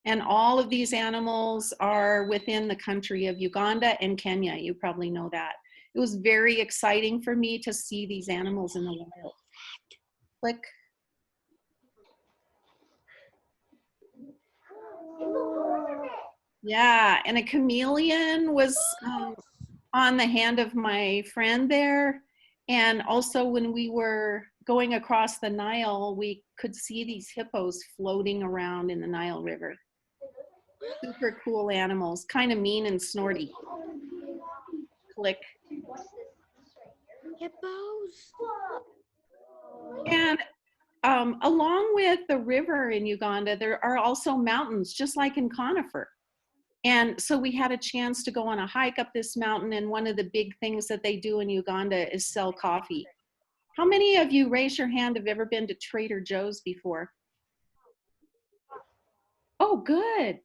And all of these animals are within the country of Uganda and Kenya. You probably know that. It was very exciting for me to see these animals in the wild. Click. Yeah, and a chameleon was on the hand of my friend there. And also when we were going across the Nile, we could see these hippos floating around in the Nile River. Super cool animals, kind of mean and snorty. Click. Hippos. And along with the river in Uganda, there are also mountains, just like in Conifer. And so we had a chance to go on a hike up this mountain, and one of the big things that they do in Uganda is sell coffee. How many of you, raise your hand, have ever been to Trader Joe's before? Oh, good.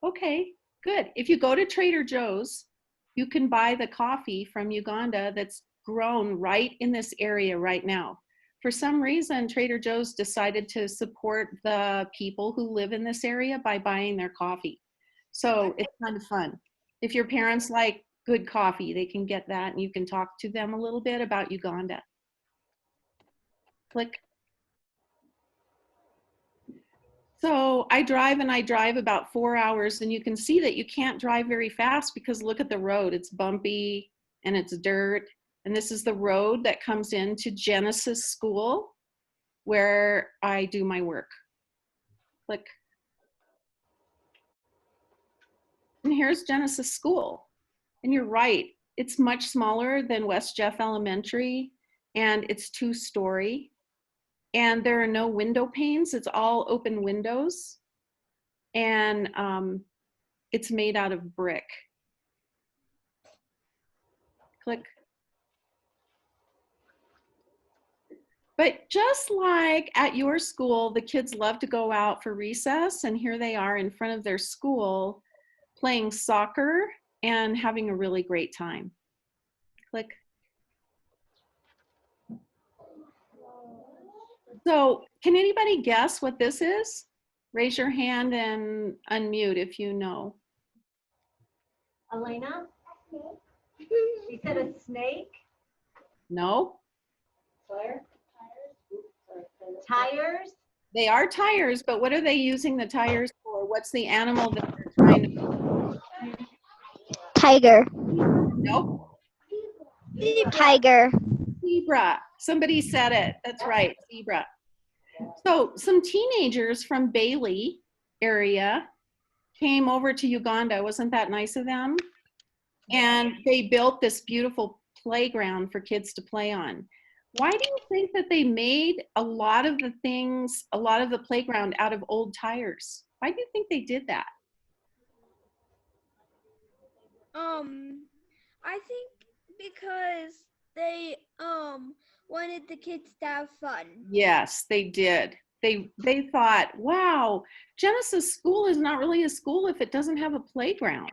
Okay, good. If you go to Trader Joe's, you can buy the coffee from Uganda that's grown right in this area right now. For some reason, Trader Joe's decided to support the people who live in this area by buying their coffee. So it's kind of fun. If your parents like good coffee, they can get that, and you can talk to them a little bit about Uganda. Click. So I drive about 4 hours, and you can see that you can't drive very fast because look at the road. It's bumpy and it's dirt. And this is the road that comes into Genesis School where I do my work. Click. And here's Genesis School. And you're right, it's much smaller than West Jeff Elementary, and it's 2-story. And there are no window panes, it's all open windows. And it's made out of brick. Click. But just like at your school, the kids love to go out for recess, and here they are in front of their school playing soccer and having a really great time. Click. So can anybody guess what this is? Raise your hand and unmute if you know. Elena? She said a snake? No? Claire? Tires? They are tires, but what are they using the tires for? What's the animal that they're trying to... Tiger. Nope. Tiger. Zebra. Somebody said it. That's right, zebra. So some teenagers from Bailey area came over to Uganda. Wasn't that nice of them? And they built this beautiful playground for kids to play on. Why do you think that they made a lot of the things, a lot of the playground out of old tires? Why do you think they did that? I think because they wanted the kids to have fun. Yes, they did. They thought, wow, Genesis School is not really a school if it doesn't have a playground.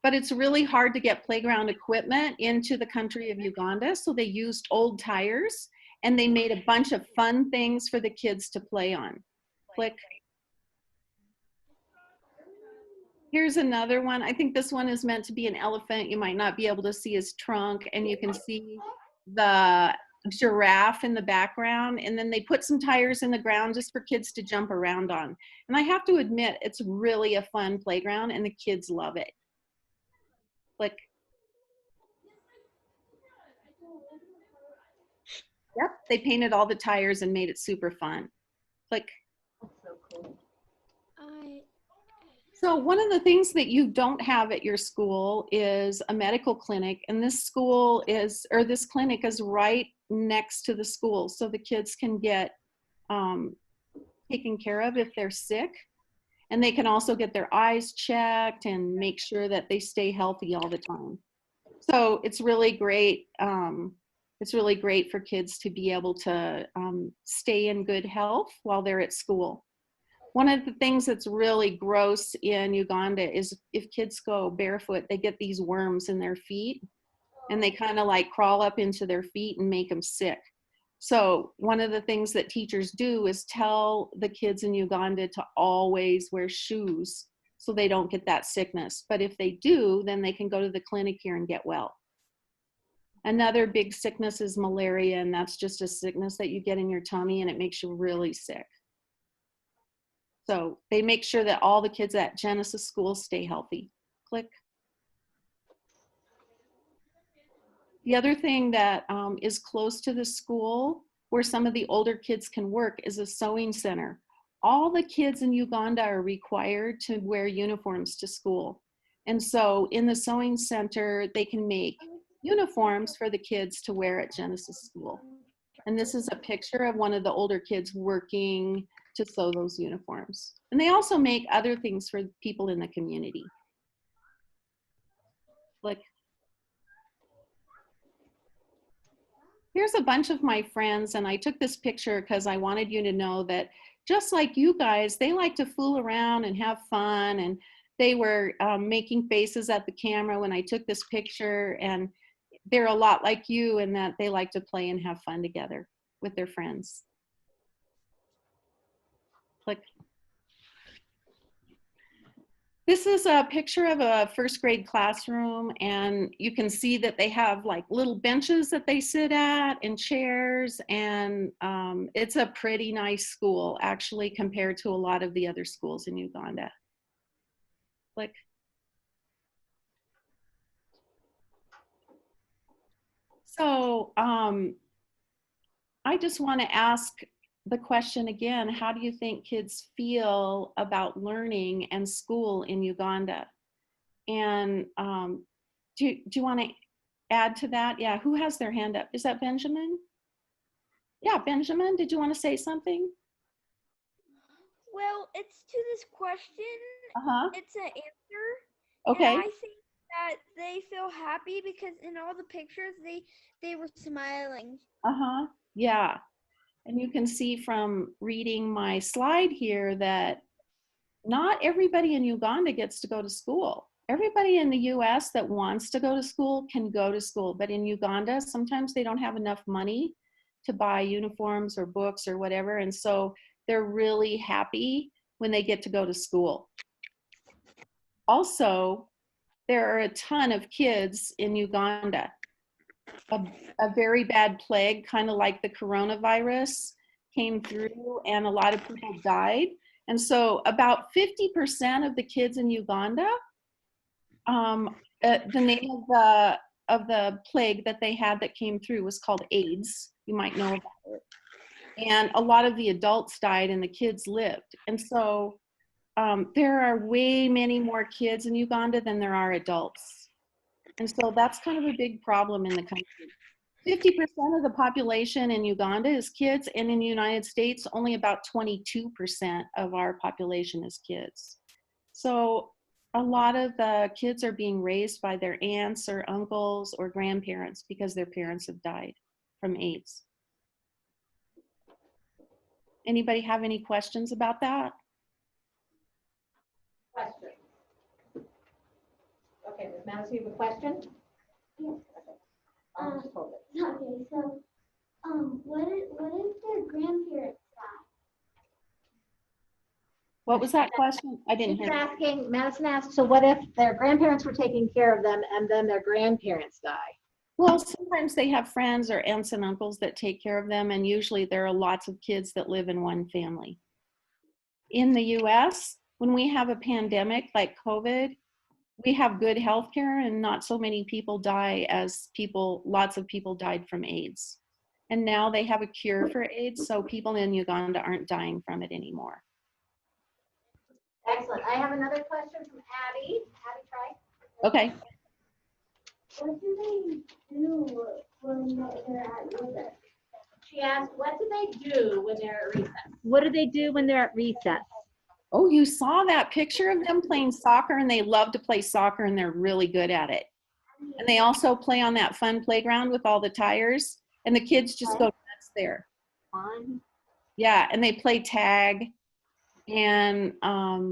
But it's really hard to get playground equipment into the country of Uganda, so they used old tires and they made a bunch of fun things for the kids to play on. Click. Here's another one. I think this one is meant to be an elephant. You might not be able to see his trunk, and you can see the giraffe in the background, and then they put some tires in the ground just for kids to jump around on. And I have to admit, it's really a fun playground and the kids love it. Click. Yep, they painted all the tires and made it super fun. Click. That's so cool. So one of the things that you don't have at your school is a medical clinic, and this school is, or this clinic is right next to the school, so the kids can get taken care of if they're sick, and they can also get their eyes checked and make sure that they stay healthy all the time. So it's really great. It's really great for kids to be able to stay in good health while they're at school. One of the things that's really gross in Uganda is if kids go barefoot, they get these worms in their feet, and they kind of like crawl up into their feet and make them sick. So one of the things that teachers do is tell the kids in Uganda to always wear shoes so they don't get that sickness. But if they do, then they can go to the clinic here and get well. Another big sickness is malaria, and that's just a sickness that you get in your tummy and it makes you really sick. So they make sure that all the kids at Genesis School stay healthy. Click. The other thing that is close to the school where some of the older kids can work is a sewing center. All the kids in Uganda are required to wear uniforms to school. And so in the sewing center, they can make uniforms for the kids to wear at Genesis School. And this is a picture of one of the older kids working to sew those uniforms. And they also make other things for people in the community. Like, here's a bunch of my friends, and I took this picture because I wanted you to know that just like you guys, they like to fool around and have fun, and they were making faces at the camera when I took this picture, and they're a lot like you in that they like to play and have fun together with their friends. Click. This is a picture of a first grade classroom, and you can see that they have like little benches that they sit at and chairs, and it's a pretty nice school actually compared to a lot of the other schools in Uganda. Click. So I just want to ask the question again, how do you think kids feel about learning and school in Uganda? And do you want to add to that? Yeah, who has their hand up? Is that Benjamin? Yeah, Benjamin, did you want to say something? Well, it's to this question. Uh-huh. It's an answer. Okay. And I think that they feel happy because in all the pictures they were smiling. Uh-huh. Yeah. And you can see from reading my slide here that not everybody in Uganda gets to go to school. Everybody in the US that wants to go to school can go to school, but in Uganda, sometimes they don't have enough money to buy uniforms or books or whatever, and so they're really happy when they get to go to school. Also, there are a ton of kids in Uganda. A very bad plague, kind of like the coronavirus, came through and a lot of people died. And so about 50% of the kids in Uganda, the name of the plague that they had that came through was called AIDS. You might know about it. And a lot of the adults died and the kids lived. And so there are way many more kids in Uganda than there are adults. And so that's kind of a big problem in the country. 50% of the population in Uganda is kids, and in the United States, only about 22% of our population is kids. So a lot of the kids are being raised by their aunts or uncles or grandparents because their parents have died from AIDS. Anybody have any questions about that? Question. Okay, Ms. Madison, you have a question? Yes. Just hold it. Okay, so what if their grandparents die? What was that question? I didn't She's hear. asking, Madison asked, so what if their grandparents were taking care of them and then their grandparents die? Well, sometimes they have friends or aunts and uncles that take care of them, and usually there are lots of kids that live in one family. In the US, when we have a pandemic like COVID, we have good health care and not so many people die as lots of people died from AIDS. And now they have a cure for AIDS, so people in Uganda aren't dying from it anymore. Excellent. I have another question from Abby. Abby, try. Okay. What do they do when they're at recess? She asked, what do they do when they're at recess? What do they do when they're at recess? Oh, you saw that picture of them playing soccer, and they love to play soccer and they're really good at it. And they also play on that fun playground with all the tires, and the kids just go nuts there. Fun. Yeah, and they play tag, and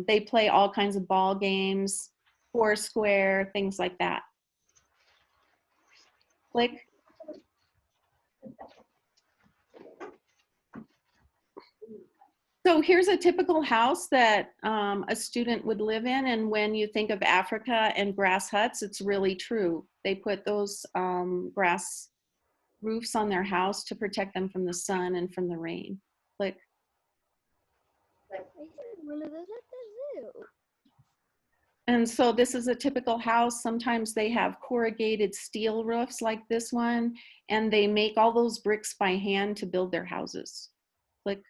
they play all kinds of ball games, Foursquare, things like that. Click. So here's a typical house that a student would live in. And when you think of Africa and grass huts, it's really true. They put those grass roofs on their house to protect them from the sun and from the rain. Like, I said one of those at the zoo. and so this is a typical house. Sometimes they have corrugated steel roofs like this one, and they make all those bricks by hand to build their houses. Like,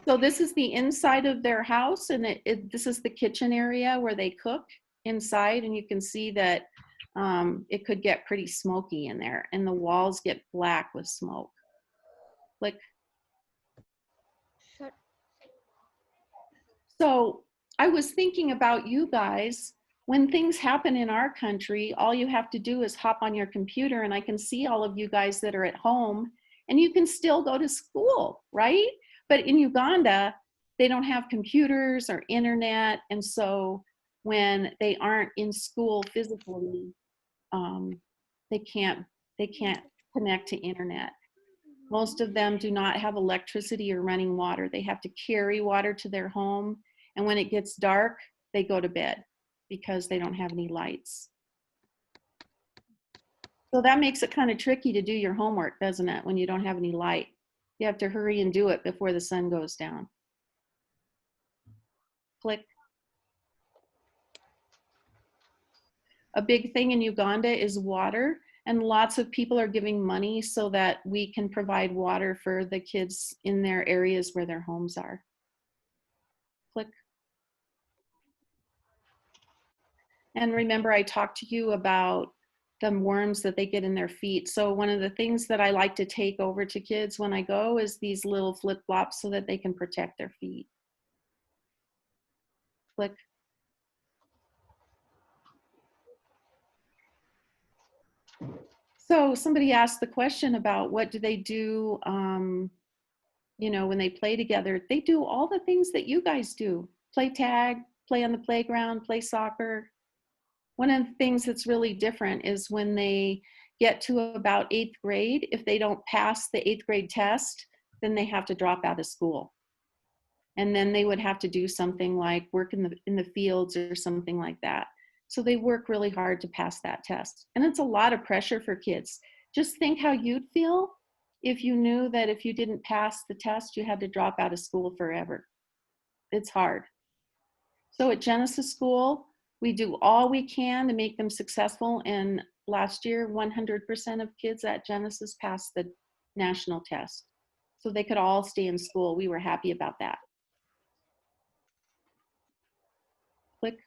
so this is the inside of their house, and this is the kitchen area where they cook inside, and you can see that it could get pretty smoky in there, and the walls get black with smoke. Like, Shut. so I was thinking about you guys. When things happen in our country, all you have to do is hop on your computer, and I can see all of you guys that are at home, and you can still go to school, right? But in Uganda, they don't have computers or internet, and so when they aren't in school physically, they can't connect to internet. Most of them do not have electricity or running water. They have to carry water to their home, and when it gets dark, they go to bed because they don't have any lights. So that makes it kind of tricky to do your homework, doesn't it, when you don't have any light? You have to hurry and do it before the sun goes down. Click. A big thing in Uganda is water, and lots of people are giving money so that we can provide water for the kids in their areas where their homes are. Click. And remember, I talked to you about the worms that they get in their feet. So one of the things that I like to take over to kids when I go is these little flip-flops so that they can protect their feet. Click. So somebody asked the question about what do they do, you know, when they play together. They do all the things that you guys do. Play tag, play on the playground, play soccer. One of the things that's really different is when they get to about 8th grade, if they don't pass the 8th grade test, then they have to drop out of school. And then they would have to do something like work in the fields or something like that. So they work really hard to pass that test. And it's a lot of pressure for kids. Just think how you'd feel if you knew that if you didn't pass the test, you had to drop out of school forever. It's hard. So at Genesis School, we do all we can to make them successful. And last year, 100% of kids at Genesis passed the national test. So they could all stay in school. We were happy about that. Click.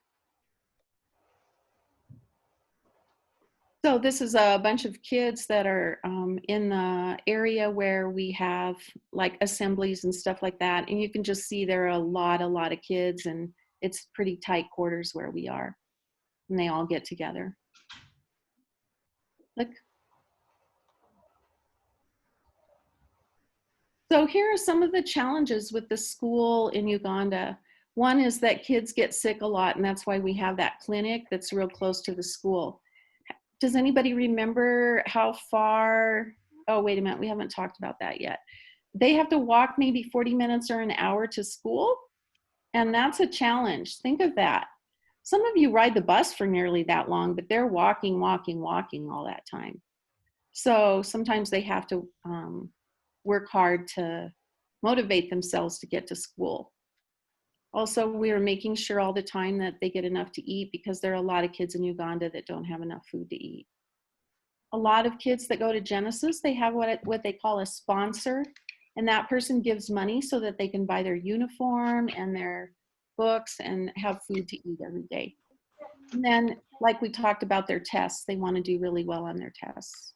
So this is a bunch of kids that are in the area where we have like assemblies and stuff like that. And you can just see there are a lot of kids, and it's pretty tight quarters where we are. And they all get together. Look. So here are some of the challenges with the school in Uganda. One is that kids get sick a lot, and that's why we have that clinic that's real close to the school. Does anybody remember how far? Oh, wait a minute, we haven't talked about that yet. They have to walk maybe 40 minutes or an hour to school, and that's a challenge. Think of that. Some of you ride the bus for nearly that long, but they're walking all that time. So sometimes they have to work hard to motivate themselves to get to school. Also, we're making sure all the time that they get enough to eat, because there are a lot of kids in Uganda that don't have enough food to eat. A lot of kids that go to Genesis, they have what they call a sponsor, and that person gives money so that they can buy their uniform and their books and have food to eat every day. And then, like we talked about their tests, they want to do really well on their tests.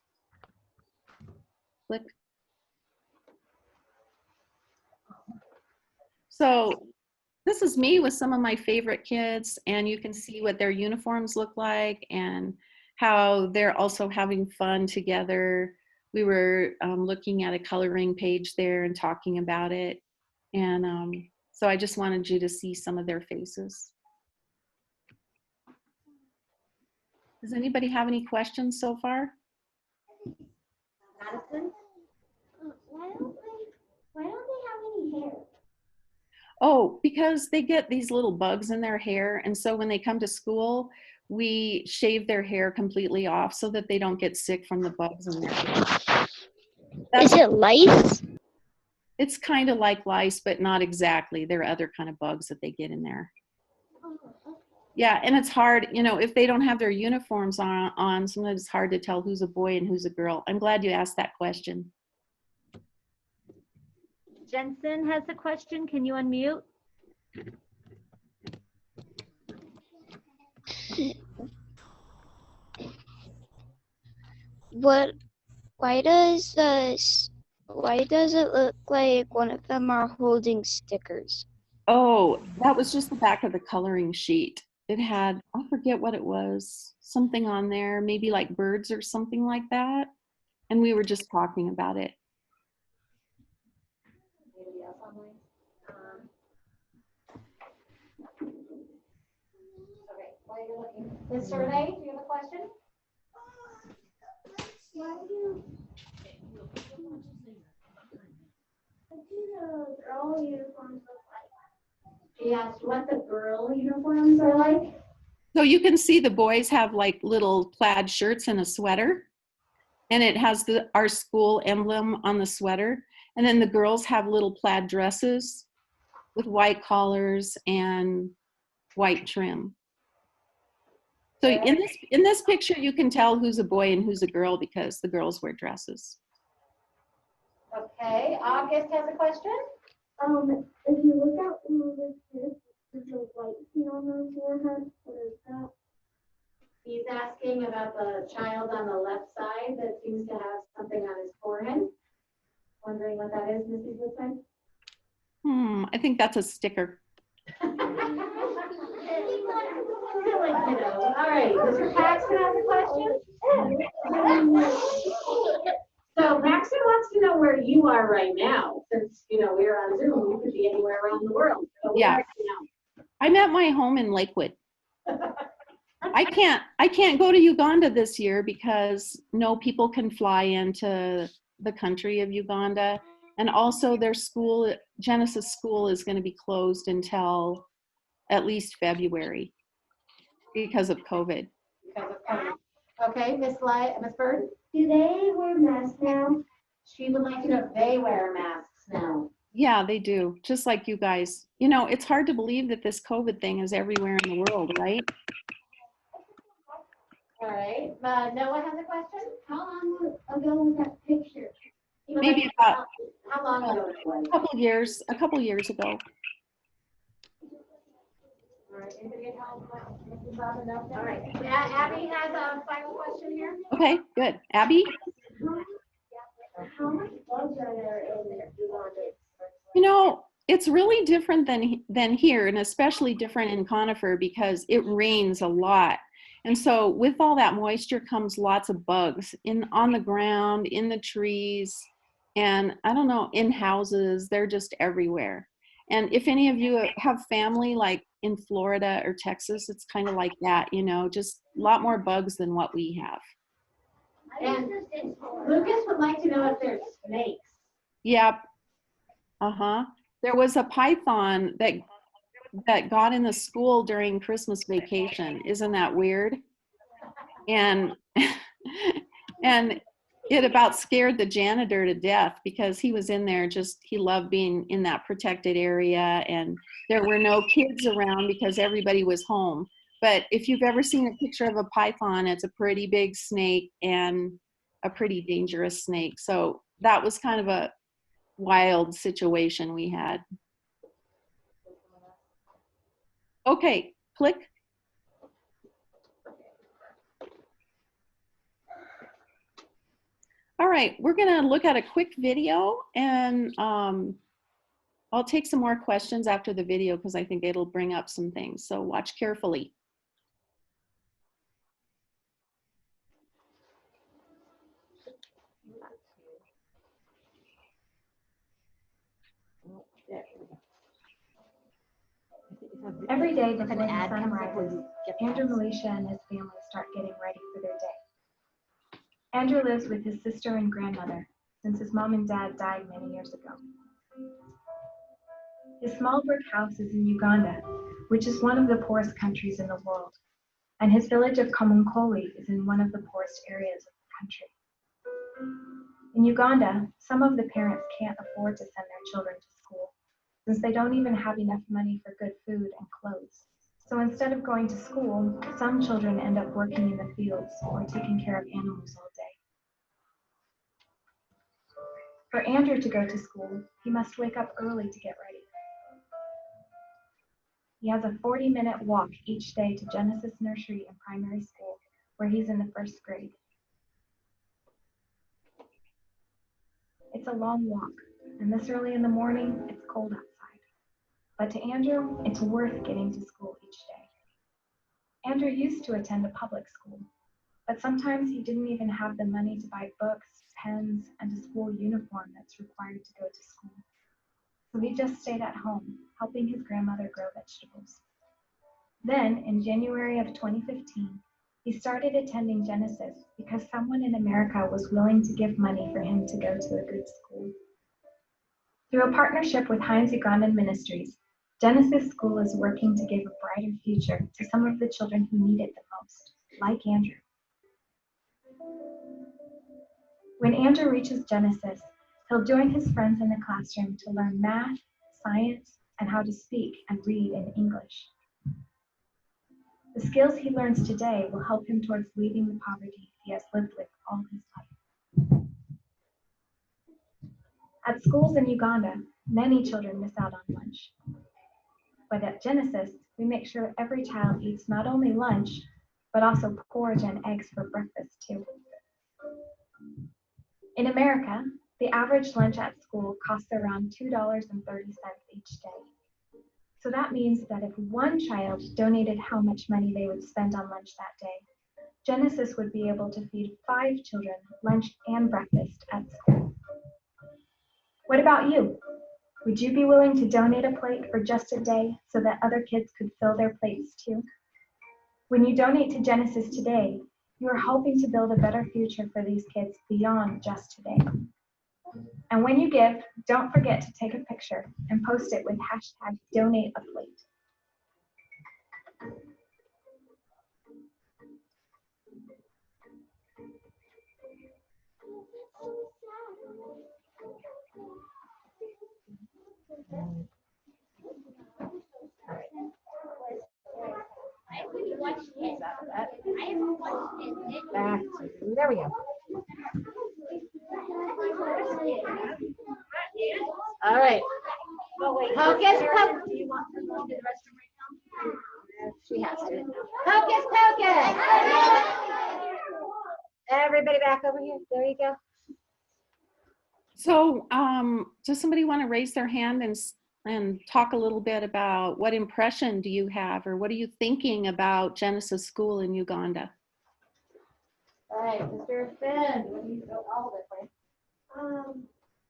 Click. So this is me with some of my favorite kids, and you can see what their uniforms look like and how they're also having fun together. We were looking at a coloring page there and talking about it. And so I just wanted you to see some of their faces. Does anybody have any questions so far? Madison? Why don't Why don't they have any hair? Oh, because they get these little bugs in their hair. And so when they come to school, we shave their hair completely off so that they don't get sick from the bugs in their hair. Is it lice? It's kind of like lice, but not exactly. There are other kind of bugs that they get in there. Oh, okay. Yeah, and it's hard, you know, if they don't have their uniforms on, sometimes it's hard to tell who's a boy and who's a girl. I'm glad you asked that question. Jensen has a question. Can you unmute? Why does it look like one of them are holding stickers? Oh, that was just the back of the coloring sheet. It had, I forget what it was, something on there, maybe like birds or something like that. And we were just talking about it. Anybody else online? Okay, while you're looking, Ms. Survey, do you have a question? Why do the girl uniforms look like? She asked what the girl uniforms are like. So you can see the boys have like little plaid shirts and a sweater. And it has our school emblem on the sweater. And then the girls have little plaid dresses with white collars and white trim. So in this picture, you can tell who's a boy and who's a girl because the girls wear dresses. Okay, August has a question. If you look at one of the kids, there's a white thing on their forehead. What is that? He's asking about the child on the left side that seems to have something on his forehead. Wondering what that is, Mrs. Woodside? I think that's a sticker. Silly kiddo. All right, Mr. Paxton has a question. So Paxton wants to know where you are right now, since we're on Zoom. You could be anywhere around the world. So where Yeah. are you I'm at my home in Lakewood. now? I can't go to Uganda this year because no people can fly into the country of Uganda. And also their school, Genesis School, is going to be closed until at least February because of COVID. Because of COVID. Okay, Miss Bird? Do they wear masks now? She would like to know if they wear masks now. Yeah, they do, just like you guys. You know, it's hard to believe that this COVID thing is everywhere in the world, right? All right, Noah has a question? How long ago was that picture? He would Maybe like to about know how long ago it was. a couple years ago. All right, anybody at home? Mrs. Bob, no? All right, Abby has a final question here. Okay, good. Abby? How much bugs are there in Uganda? You know, it's really different than here, and especially different in Conifer because it rains a lot. And so with all that moisture comes lots of bugs on the ground, in the trees, and I don't know, in houses. They're just everywhere. And if any of you have family like in Florida or Texas, it's kind of like that, just a lot more bugs than what we have. And Lucas would like to know if there's snakes. Yep. There was a python that got in the school during Christmas vacation. Isn't that weird? And and it about scared the janitor to death because he was in there he loved being in that protected area, and there were no kids around because everybody was home. But if you've ever seen a picture of a python, it's a pretty big snake and a pretty dangerous snake. So that was kind of a wild situation we had. Okay, click. All right, we're gonna look at a quick video, and I'll take some more questions after the video because I think it'll bring up some things. So watch carefully. Every day before the sun rises, Andrew, Militia, and his family start getting ready for their day. Andrew lives with his sister and grandmother since his mom and dad died many years ago. His small brick house is in Uganda, which is one of the poorest countries in the world, and his village of Kamunkoli is in one of the poorest areas of the country. In Uganda, some of the parents can't afford to send their children to school, since they don't even have enough money for good food and clothes. So instead of going to school, some children end up working in the fields or taking care of animals all day. For Andrew to go to school, he must wake up early to get ready. He has a 40-minute walk each day to Genesis Nursery and Primary School, where he's in the 1st grade. It's a long walk, and this early in the morning, it's cold outside. But to Andrew, it's worth getting to school each day. Andrew used to attend a public school, but sometimes he didn't even have the money to buy books, pens, and a school uniform that's required to go to school. So he just stayed at home, helping his grandmother grow vegetables. Then, in January of 2015, he started attending Genesis because someone in America was willing to give money for him to go to a good school. Through a partnership with Heinz Ugandan Ministries, Genesis School is working to give a brighter future to some of the children who need it the most, like Andrew. When Andrew reaches Genesis, he'll join his friends in the classroom to learn math, science, and how to speak and read in English. The skills he learns today will help him towards leaving the poverty he has lived with all his life. At schools in Uganda, many children miss out on lunch. But at Genesis, we make sure every child eats not only lunch, but also porridge and eggs for breakfast too. In America, the average lunch at school costs around $2.30 each day. So that means that if one child donated how much money they would spend on lunch that day, Genesis would be able to feed 5 children lunch and breakfast at school. What about you? Would you be willing to donate a plate for just a day so that other kids could fill their plates too? When you donate to Genesis today, you are helping to build a better future for these kids beyond just today. And when you give, don't forget to take a picture and post it with #DonateAPlate. Back to, there we go. All right. Hocus pocus. Do you want her going to the restroom right now? She has to. Hocus pocus. Everybody back over here. There you go. So does somebody want to raise their hand and talk a little bit about what impression do you have, or what are you thinking about Genesis School in Uganda? All right, Mr. Finn, what do you go all this way?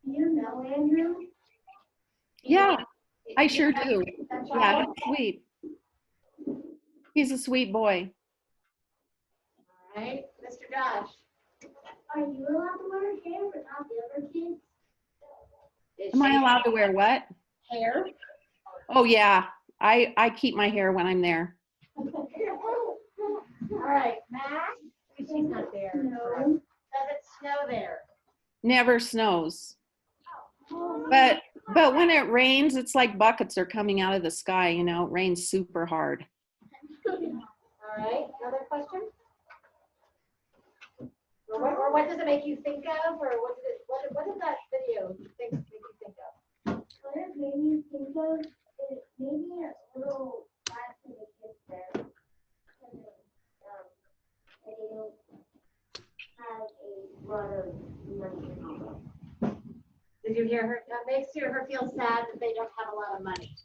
Do you know Andrew? Yeah, I sure do. That's Yeah, right. he's sweet. He's a sweet boy. All right, Mr. Josh. Are you allowed to wear hair but not the other kids? Am I allowed to wear what? Hair? Oh yeah, I keep my hair when I'm there. All right, Max. She's not there. No. Does it snow there? Never snows. But when it rains, it's like buckets are coming out of the sky, you know, it rains super hard. All right, another question? Or what does it make you think of, or what does that video make you think of? What it made me think of is maybe a little class for the kids there. And they don't have a lot of money. Did you hear her? That makes her feel sad that they don't have a lot of money.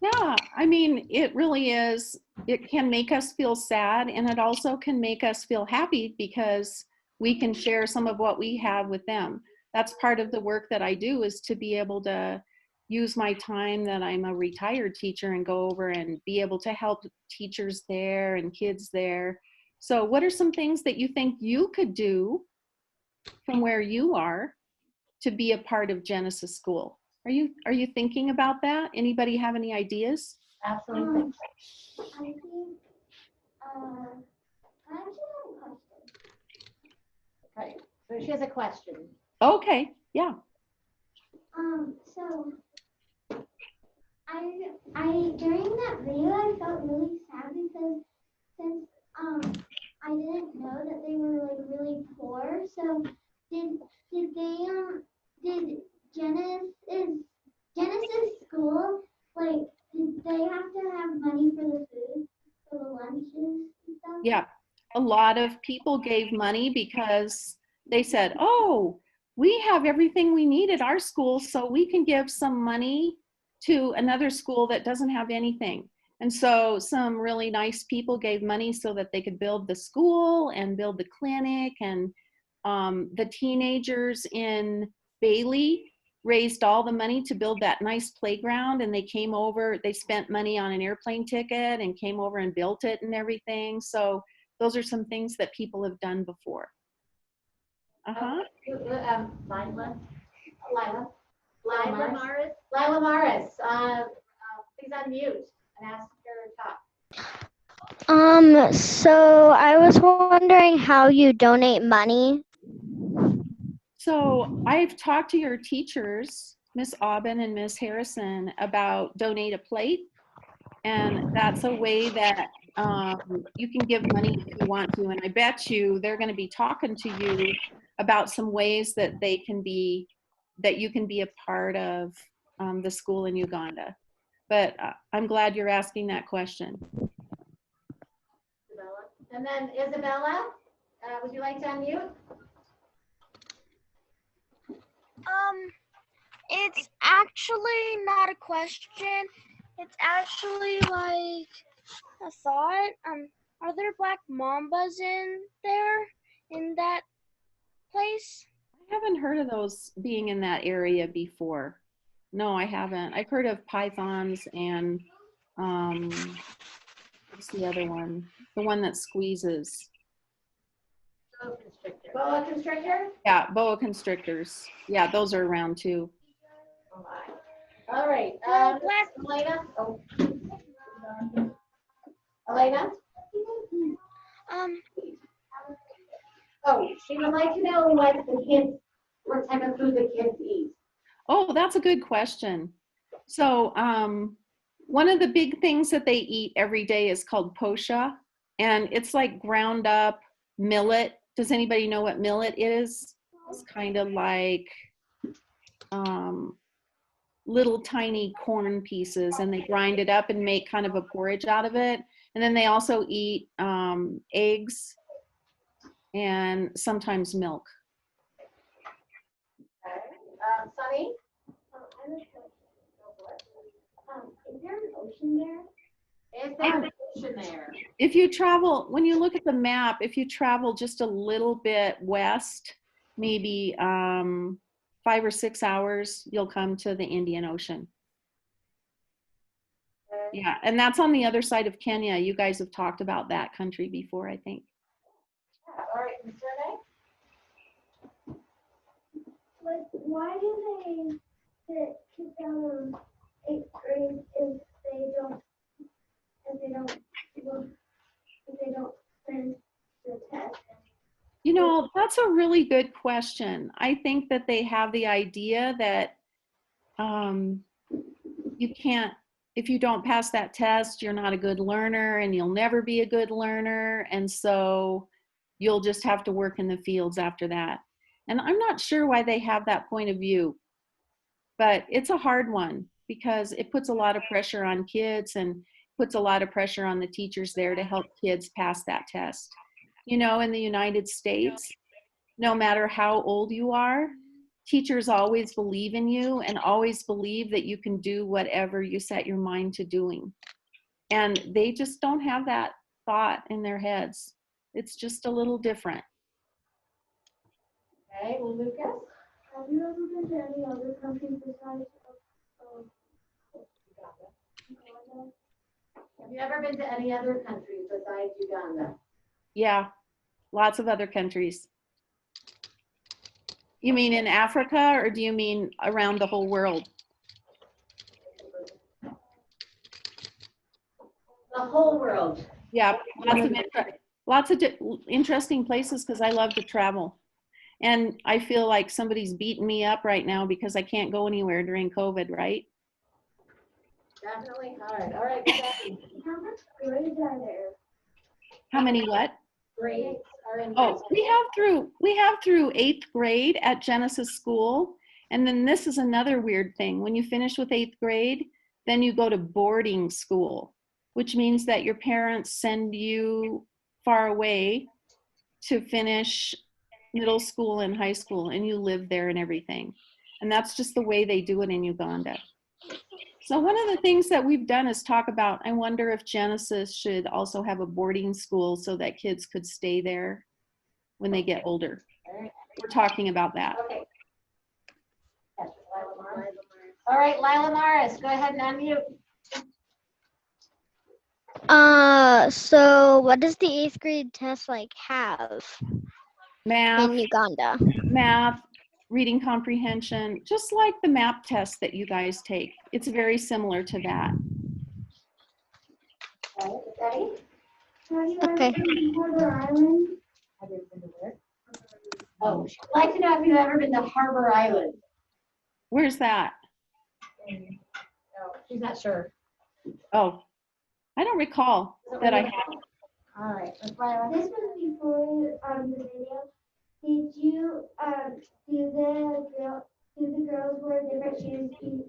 Yeah, I mean, it really is. It can make us feel sad, and it also can make us feel happy because we can share some of what we have with them. That's part of the work that I do, is to be able to use my time that I'm a retired teacher and go over and be able to help teachers there and kids there. So what are some things that you think you could do from where you are to be a part of Genesis School? Are you thinking about that? Anybody have any ideas? Absolutely. I think, I actually have a question. Right. So she has a question. Okay, yeah. So I during that video I felt really sad because since I didn't know that they were like really poor. So did they did Genesis school like did they have to have money for the food for the lunches and stuff? Yeah, a lot of people gave money because they said, oh, we have everything we need at our school, so we can give some money to another school that doesn't have anything. And so some really nice people gave money so that they could build the school and build the clinic. And the teenagers in Bailey raised all the money to build that nice playground, and they came over, they spent money on an airplane ticket and came over and built it and everything. So those are some things that people have done before. Lila Maris, please unmute and ask your talk. So I was wondering how you donate money. So I've talked to your teachers, Miss Aubin and Miss Harrison, about donate a plate. And that's a way that you can give money if you want to. And I bet you they're going to be talking to you about some ways that they can be, that you can be a part of the school in Uganda. But I'm glad you're asking that question. Isabella. And then Isabella, would you like to unmute? It's actually not a question. It's actually like a thought. Are there black mambas in there, in that place? I haven't heard of those being in that area before. No, I haven't. I've heard of pythons and what's the other one? The one that squeezes. Boa constrictor? Yeah, boa constrictors. Yeah, those are around too. All right. Black. Elena? Oh. Elena? Oh, she would like to know what type of food the kids eat. Oh, that's a good question. So one of the big things that they eat every day is called posha, and it's like ground up millet. Does anybody know what millet is? It's kind of like little tiny corn pieces, and they grind it up and make kind of a porridge out of it. And then they also eat eggs and sometimes milk. Okay. Sunny? I have a question. Is there an ocean there? Is there an ocean there? If you travel, when you look at the map, if you travel just a little bit west, maybe 5 or 6 hours, you'll come to the Indian Ocean. Yeah, and that's on the other side of Kenya. You guys have talked about that country before, I think. All right, Ms. Renee? But why do they get kicked out of 8th grade if they don't finish the test? You know, that's a really good question. I think that they have the idea that you can't, if you don't pass that test, you're not a good learner and you'll never be a good learner. And so you'll just have to work in the fields after that. And I'm not sure why they have that point of view, but it's a hard one because it puts a lot of pressure on kids and puts a lot of pressure on the teachers there to help kids pass that test. You know, in the United States, no matter how old you are, teachers always believe in you and always believe that you can do whatever you set your mind to doing. And they just don't have that thought in their heads. It's just a little different. Okay, well, Lucas? Have you ever been to any other countries besides Uganda? Have you ever been to any other countries besides Uganda? Yeah, lots of other countries. You mean in Africa, or do you mean around the whole world? whole world. Yeah, lots of interesting places because I love to travel. And I feel like somebody's beating me up right now because I can't go anywhere during COVID, right? Definitely hard. All right, Becky. How much grades are there? How many what? Grades are in. Oh, we have through 8th grade at Genesis School. And then this is another weird thing. When you finish with 8th grade, then you go to boarding school, which means that your parents send you far away to finish middle school and high school, and you live there and everything. And that's just the way they do it in Uganda. So one of the things that we've done is talk about, I wonder if Genesis should also have a boarding school so that kids could stay there when they get older. We're talking about that. Okay. Yes, Lila Morris. All right, Lila Morris, go ahead and unmute. So what does the 8th grade test have Math, in Uganda? reading comprehension, just like the MAP test that you guys take. It's very similar to that. Okay, Betty? Have you Okay. ever been to Harbor Island? Have you been to where? Oh, she'd like to know if you've ever been to Harbor Island. Where's that? No, she's not sure. Oh, I don't recall that I have. All right, Ms. Lila. This was before the video. Did you do the girls wear different shoes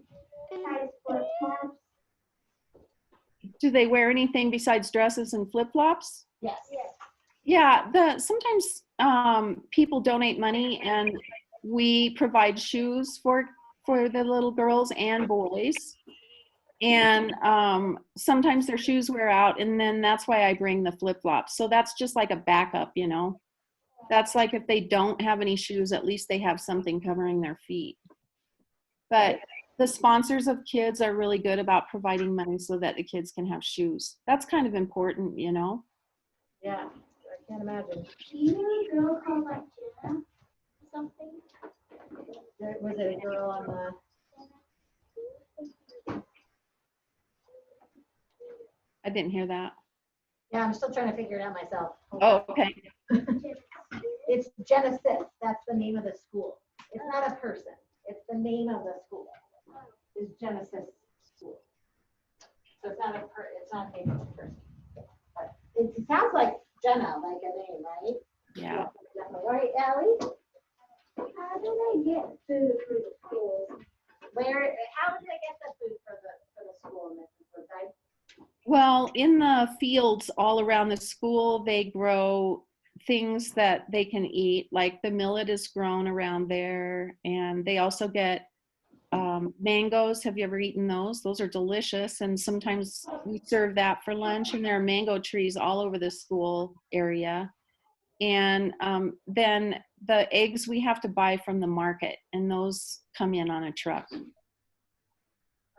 besides flip flops? Do they wear anything besides dresses and flip-flops? Yes. Yeah, sometimes people donate money and we provide shoes for the little girls and boys. And sometimes their shoes wear out, and then that's why I bring the flip-flops. So that's just like a backup, you know. That's like if they don't have any shoes, at least they have something covering their feet. But the sponsors of kids are really good about providing money so that the kids can have shoes. That's kind of important, you know. Yeah, I can't imagine. Do you know a girl called Jenna? Something? Was it a girl on the? I didn't hear that. Yeah, I'm still trying to figure it out myself. Oh, okay. It's Genesis. That's the name of the school. It's not a person. It's the name of the school. It's Genesis School. So it's not a name of a person. But it sounds like Jenna, like a name, right? Yeah. Definitely. All right, Allie. How do they get food for the schools? How do they get the food for the school in Woodside? Well, in the fields all around the school, they grow things that they can eat, like the millet is grown around there, and they also get mangoes. Have you ever eaten those? Those are delicious, and sometimes we serve that for lunch, and there are mango trees all over the school area. And then the eggs we have to buy from the market, and those come in on a truck.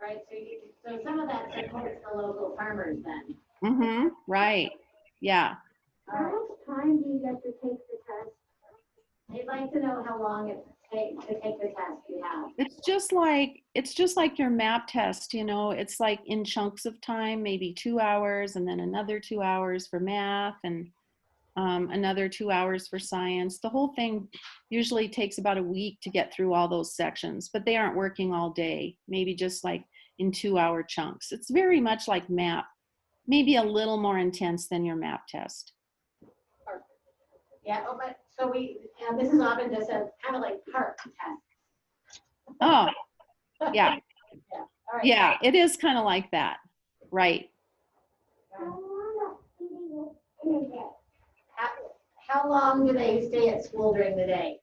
Right, so some of that supports the local farmers then. Mm-hmm, right, yeah. All How right. much time do you get to take the test? They'd like to know how long it takes to take the test you have. It's just like your MAP test, you know. It's like in chunks of time, maybe 2 hours, and then another 2 hours for math, and another 2 hours for science. The whole thing usually takes about a week to get through all those sections, but they aren't working all day, maybe just like in 2 hour chunks. It's very much like MAP, maybe a little more intense than your MAP test. Yeah, oh, but so this is often just a kind of like park test. Oh, yeah. All right. Yeah, it is kind of like that, right? How long do they go in a day? How long do they stay at school during the day?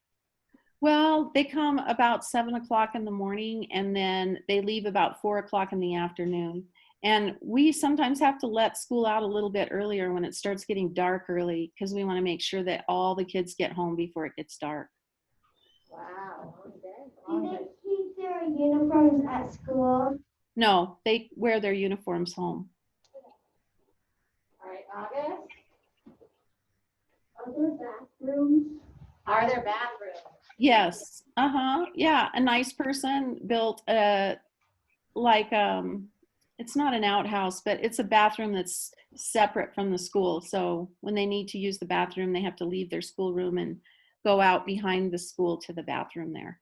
Well, they come about 7 o'clock in the morning, and then they leave about 4 o'clock in the afternoon. And we sometimes have to let school out a little bit earlier when it starts getting dark early, because we want to make sure that all the kids get home before it gets dark. Wow. Do they keep their uniforms at school? No, they wear their uniforms home. All right, August. Are there bathrooms? Are there bathrooms? Yes. Yeah, a nice person built it's not an outhouse, but it's a bathroom that's separate from the school. So when they need to use the bathroom, they have to leave their schoolroom and go out behind the school to the bathroom there.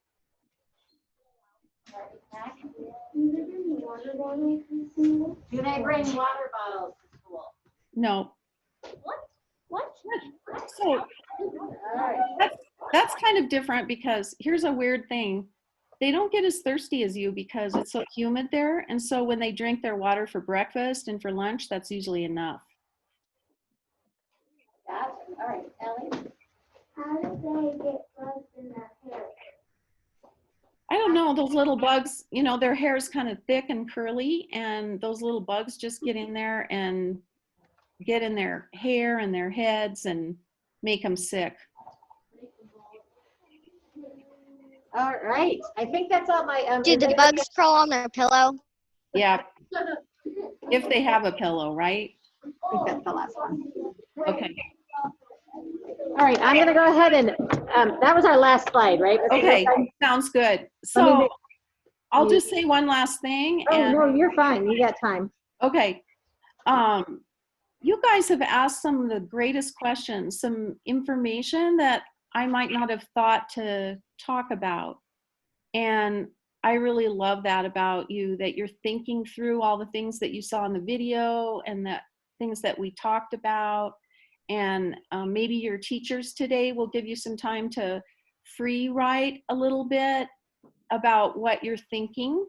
Do they bring water bottles to school? No. What? So that's kind of different because here's a weird thing. They don't get as thirsty as you because it's so humid there. And so when they drink their water for breakfast and for lunch, that's usually enough. Gotcha. All right, Ellie? How do they get bugs in their hair? I don't know, those little bugs, you know, their hair is kind of thick and curly, and those little bugs just get in there and get in their hair and their heads and make them sick. All right, I think that's all my. Do the bugs crawl on their pillow? Yeah, if they have a pillow, right? I think that's the last one. Okay. All right, I'm gonna go ahead and, that was our last slide, right? Okay, sounds good. So I'll just say one last thing. Oh, And no, you're fine, you got time. okay. You guys have asked some of the greatest questions, some information that I might not have thought to talk about. And I really love that about you, that you're thinking through all the things that you saw in the video and the things that we talked about. And maybe your teachers today will give you some time to free write a little bit about what you're thinking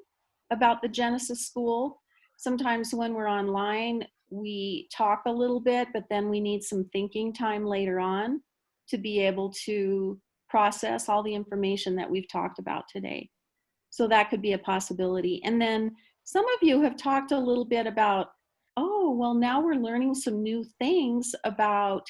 about the Genesis School. Sometimes when we're online, we talk a little bit, but then we need some thinking time later on to be able to process all the information that we've talked about today. So that could be a possibility. And then some of you have talked a little bit about, oh, well, now we're learning some new things about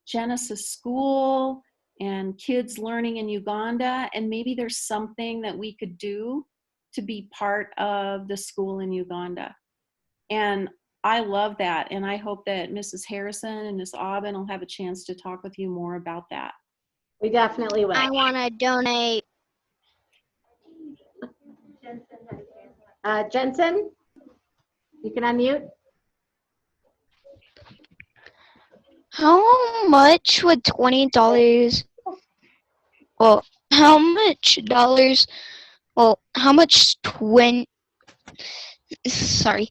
Genesis School and kids learning in Uganda, and maybe there's something that we could do to be part of the school in Uganda. And I love that, and I hope that Mrs. Harrison and Ms. Aubin will have a chance to talk with you more about that. We definitely will. I want to donate. Jensen, you can unmute. How much would $20? Well, how much dollars? Well, how much Sorry,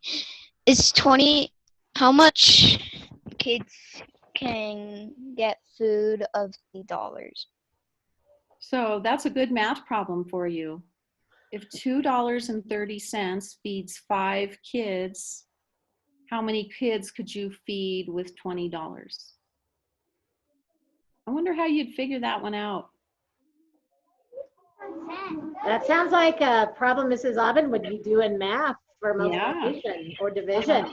is 20? How much kids can get food of $20? So that's a good math problem for you. If $2.30 feeds 5 kids, how many kids could you feed with $20? I wonder how you'd figure that one out. That sounds like a problem Mrs. Aubin would be doing math for multiplication or division.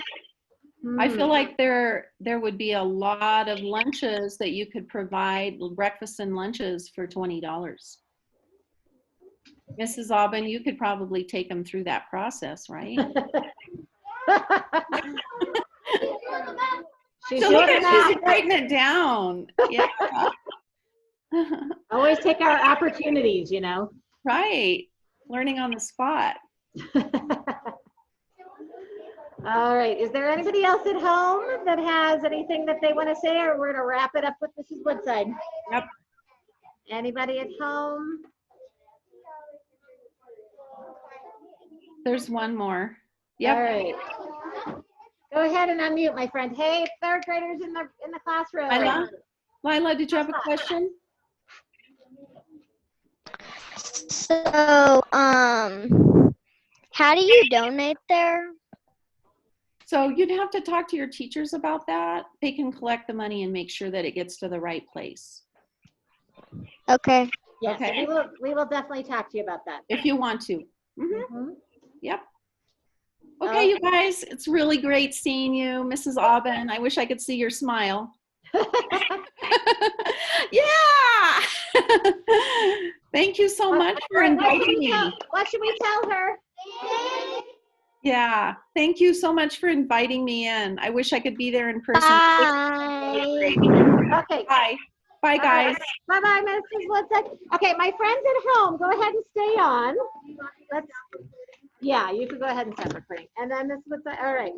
I feel like there would be a lot of lunches that you could provide, breakfast and lunches for $20. Mrs. Aubin, you could probably take them through that process, right? She's So look doing at that. she's writing it down. Yeah. Always take our opportunities, you know. Right. Learning on the spot. All right. Is there anybody else at home that has anything that they want to say, or we're going to wrap it up with Mrs. Woodside? Yep. Anybody at home? There's one more. Yep. All right. Go ahead and unmute, my friend. Hey, third graders in the classroom. Lila, did you have a question? So, how do you donate there? So you'd have to talk to your teachers about that. They can collect the money and make sure that it gets to the right place. Okay. Yes, Okay. we will definitely talk to you about that. If you want to. Mhm. Yep. Okay, you guys, it's really great seeing you. Mrs. Aubin, I wish I could see your smile. Yeah. Thank you so much for inviting me. What should we tell her? Yeah, thank you so much for inviting me in. I wish I could be there in person. Bye. Okay. Bye. Bye, guys. Bye-bye, Mrs. Woodside. Okay, my friends at home, go ahead and stay on. Yeah, you can go ahead and stop recording. And then Mrs. Woodside, all right.